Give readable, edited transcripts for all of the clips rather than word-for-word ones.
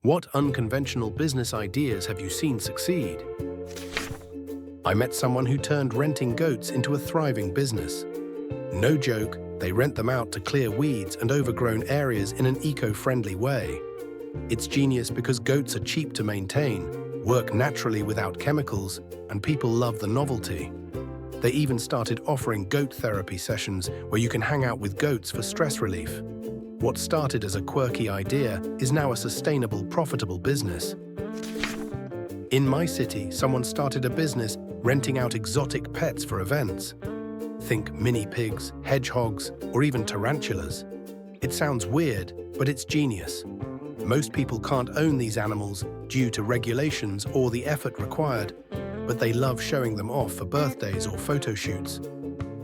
What unconventional business ideas have you seen succeed? I met someone who turned renting goats into a thriving business. No joke, they rent them out to clear weeds and overgrown areas in an eco-friendly way. It's genius because goats are cheap to maintain, work naturally without chemicals, and people love the novelty. They even started offering goat therapy sessions where you can hang out with goats for stress relief. What started as a quirky idea is now a sustainable, profitable business. In my city, someone started a business renting out exotic pets for events. Think mini pigs, hedgehogs, or even tarantulas. It sounds weird, but it's genius. Most people can't own these animals due to regulations or the effort required, but they love showing them off for birthdays or photo shoots.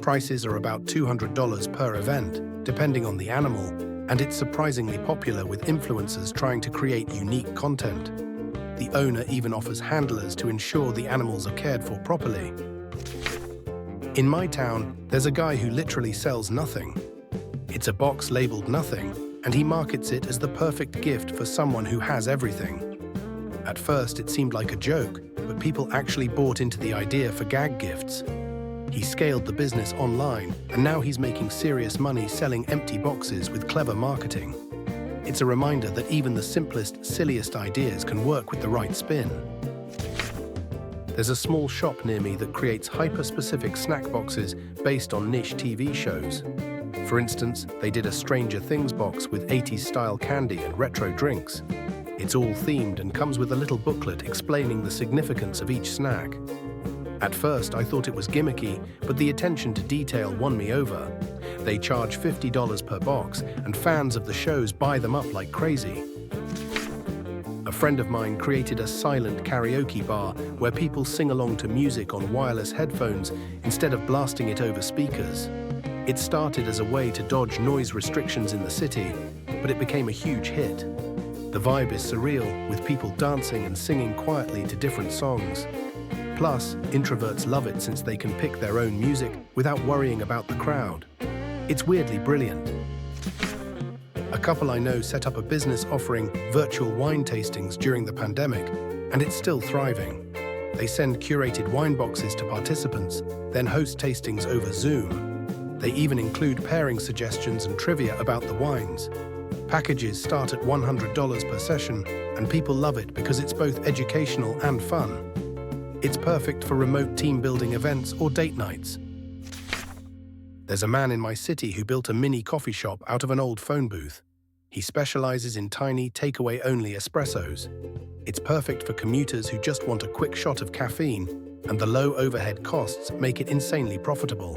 Prices are about $200 per event, depending on the animal, and it's surprisingly popular with influencers trying to create unique content. The owner even offers handlers to ensure the animals are cared for properly. In my town, there's a guy who literally sells nothing. It's a box labeled nothing, and he markets it as the perfect gift for someone who has everything. At first, it seemed like a joke, but people actually bought into the idea for gag gifts. He scaled the business online, and now he's making serious money selling empty boxes with clever marketing. It's a reminder that even the simplest, silliest ideas can work with the right spin. There's a small shop near me that creates hyper-specific snack boxes based on niche TV shows. For instance, they did a Stranger Things box with 80s-style candy and retro drinks. It's all themed and comes with a little booklet explaining the significance of each snack. At first, I thought it was gimmicky, but the attention to detail won me over. They charge $50 per box, and fans of the shows buy them up like crazy. A friend of mine created a silent karaoke bar where people sing along to music on wireless headphones instead of blasting it over speakers. It started as a way to dodge noise restrictions in the city, but it became a huge hit. The vibe is surreal, with people dancing and singing quietly to different songs. Plus, introverts love it since they can pick their own music without worrying about the crowd. It's weirdly brilliant. A couple I know set up a business offering virtual wine tastings during the pandemic, and it's still thriving. They send curated wine boxes to participants, then host tastings over Zoom. They even include pairing suggestions and trivia about the wines. Packages start at $100 per session, and people love it because it's both educational and fun. It's perfect for remote team-building events or date nights. There's a man in my city who built a mini coffee shop out of an old phone booth. He specializes in tiny, takeaway-only espressos. It's perfect for commuters who just want a quick shot of caffeine, and the low overhead costs make it insanely profitable.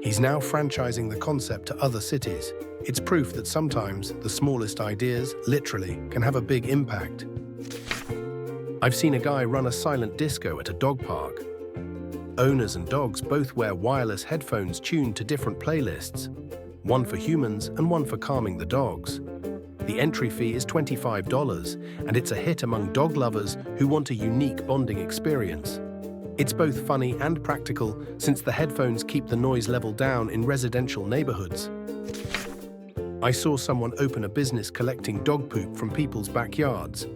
He's now franchising the concept to other cities. It's proof that sometimes the smallest ideas, literally, can have a big impact. I've seen a guy run a silent disco at a dog park. Owners and dogs both wear wireless headphones tuned to different playlists, one for humans and one for calming the dogs. The entry fee is $25, and it's a hit among dog lovers who want a unique bonding experience. It's both funny and practical since the headphones keep the noise level down in residential neighborhoods. I saw someone open a business collecting dog poop from people's backyards.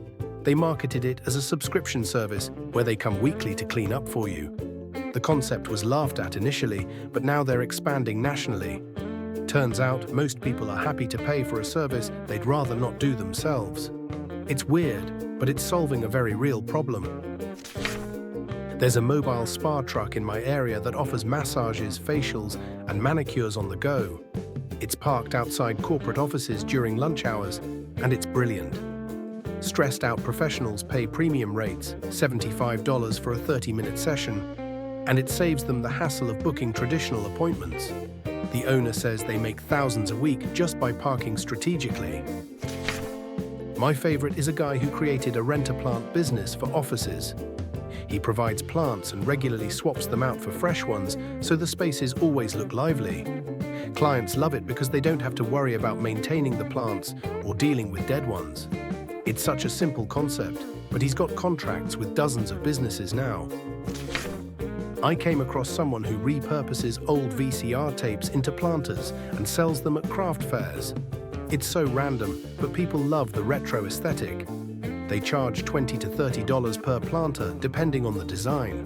They marketed it as a subscription service where they come weekly to clean up for you. The concept was laughed at initially, but now they're expanding nationally. Turns out most people are happy to pay for a service they'd rather not do themselves. It's weird, but it's solving a very real problem. There's a mobile spa truck in my area that offers massages, facials, and manicures on the go. It's parked outside corporate offices during lunch hours, and it's brilliant. Stressed-out professionals pay premium rates, $75 for a 30-minute session, and it saves them the hassle of booking traditional appointments. The owner says they make thousands a week just by parking strategically. My favorite is a guy who created a rent-a-plant business for offices. He provides plants and regularly swaps them out for fresh ones, so the spaces always look lively. Clients love it because they don't have to worry about maintaining the plants or dealing with dead ones. It's such a simple concept, but he's got contracts with dozens of businesses now. I came across someone who repurposes old VCR tapes into planters and sells them at craft fairs. It's so random, but people love the retro aesthetic. They charge $20 to $30 per planter, depending on the design.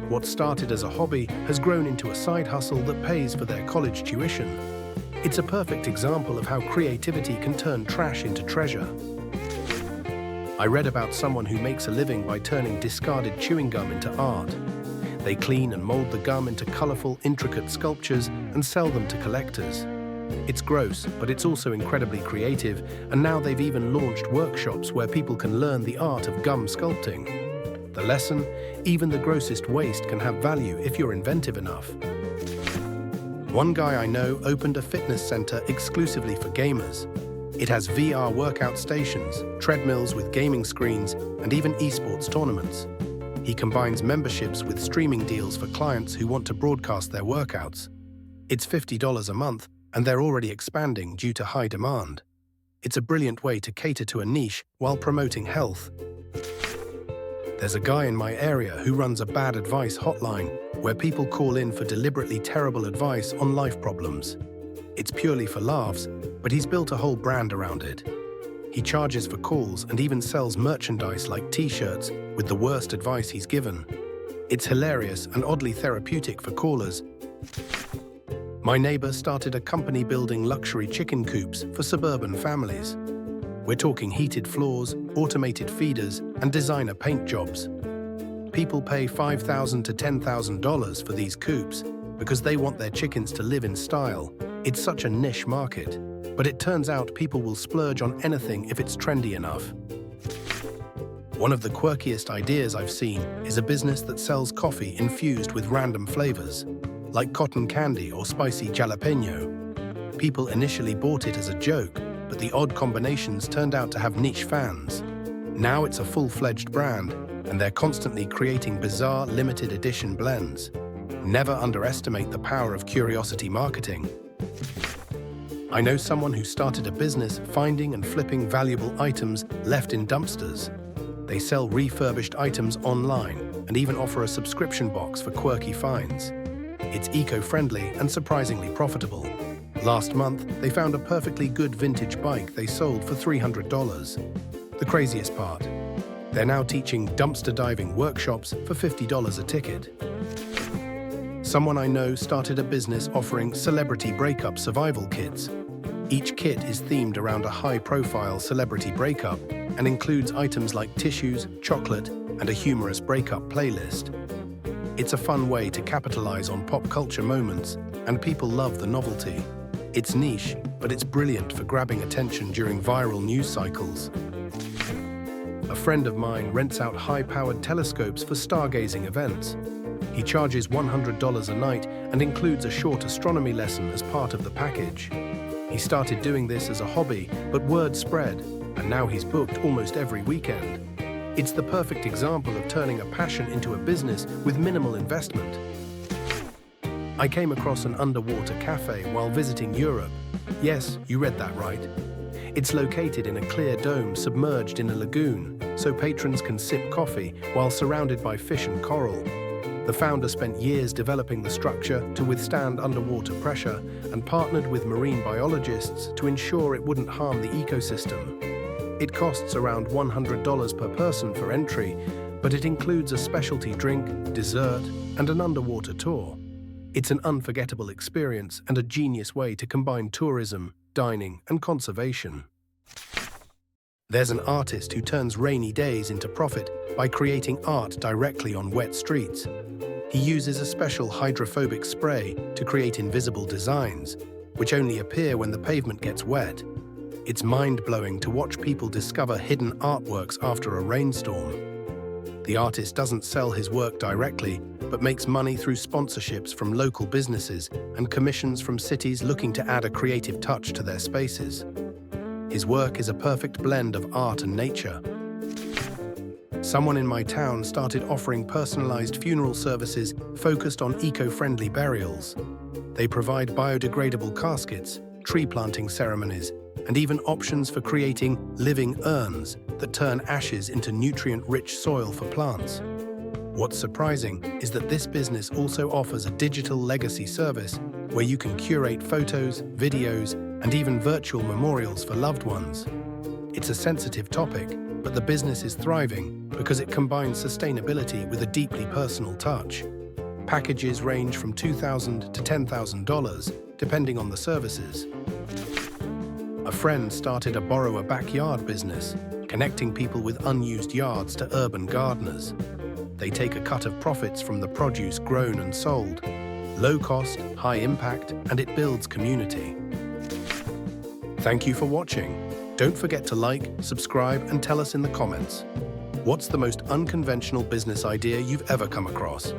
What started as a hobby has grown into a side hustle that pays for their college tuition. It's a perfect example of how creativity can turn trash into treasure. I read about someone who makes a living by turning discarded chewing gum into art. They clean and mold the gum into colorful, intricate sculptures and sell them to collectors. It's gross, but it's also incredibly creative, and now they've even launched workshops where people can learn the art of gum sculpting. The lesson: even the grossest waste can have value if you're inventive enough. One guy I know opened a fitness center exclusively for gamers. It has VR workout stations, treadmills with gaming screens, and even esports tournaments. He combines memberships with streaming deals for clients who want to broadcast their workouts. It's $50 a month, and they're already expanding due to high demand. It's a brilliant way to cater to a niche while promoting health. There's a guy in my area who runs a bad advice hotline where people call in for deliberately terrible advice on life problems. It's purely for laughs, but he's built a whole brand around it. He charges for calls and even sells merchandise like t-shirts with the worst advice he's given. It's hilarious and oddly therapeutic for callers. My neighbor started a company building luxury chicken coops for suburban families. We're talking heated floors, automated feeders, and designer paint jobs. People pay $5,000 to $10,000 for these coops because they want their chickens to live in style. It's such a niche market, but it turns out people will splurge on anything if it's trendy enough. One of the quirkiest ideas I've seen is a business that sells coffee infused with random flavors, like cotton candy or spicy jalapeno. People initially bought it as a joke, but the odd combinations turned out to have niche fans. Now it's a full-fledged brand, and they're constantly creating bizarre, limited edition blends. Never underestimate the power of curiosity marketing. I know someone who started a business finding and flipping valuable items left in dumpsters. They sell refurbished items online and even offer a subscription box for quirky finds. It's eco-friendly and surprisingly profitable. Last month, they found a perfectly good vintage bike they sold for $300. The craziest part: they're now teaching dumpster diving workshops for $50 a ticket. Someone I know started a business offering celebrity breakup survival kits. Each kit is themed around a high-profile celebrity breakup and includes items like tissues, chocolate, and a humorous breakup playlist. It's a fun way to capitalize on pop culture moments, and people love the novelty. It's niche, but it's brilliant for grabbing attention during viral news cycles. A friend of mine rents out high-powered telescopes for stargazing events. He charges $100 a night and includes a short astronomy lesson as part of the package. He started doing this as a hobby, but word spread, and now he's booked almost every weekend. It's the perfect example of turning a passion into a business with minimal investment. I came across an underwater cafe while visiting Europe. Yes, you read that right. It's located in a clear dome submerged in a lagoon, so patrons can sip coffee while surrounded by fish and coral. The founder spent years developing the structure to withstand underwater pressure and partnered with marine biologists to ensure it wouldn't harm the ecosystem. It costs around $100 per person for entry, but it includes a specialty drink, dessert, and an underwater tour. It's an unforgettable experience and a genius way to combine tourism, dining, and conservation. There's an artist who turns rainy days into profit by creating art directly on wet streets. He uses a special hydrophobic spray to create invisible designs, which only appear when the pavement gets wet. It's mind-blowing to watch people discover hidden artworks after a rainstorm. The artist doesn't sell his work directly, but makes money through sponsorships from local businesses and commissions from cities looking to add a creative touch to their spaces. His work is a perfect blend of art and nature. Someone in my town started offering personalized funeral services focused on eco-friendly burials. They provide biodegradable caskets, tree planting ceremonies, and even options for creating living urns that turn ashes into nutrient-rich soil for plants. What's surprising is that this business also offers a digital legacy service where you can curate photos, videos, and even virtual memorials for loved ones. It's a sensitive topic, but the business is thriving because it combines sustainability with a deeply personal touch. Packages range from $2,000 to $10,000, depending on the services. A friend started a borrow-a-backyard business, connecting people with unused yards to urban gardeners. They take a cut of profits from the produce grown and sold. Low cost, high impact, and it builds community. Thank you for watching. Don't forget to like, subscribe, and tell us in the comments. What's the most unconventional business idea you've ever come across?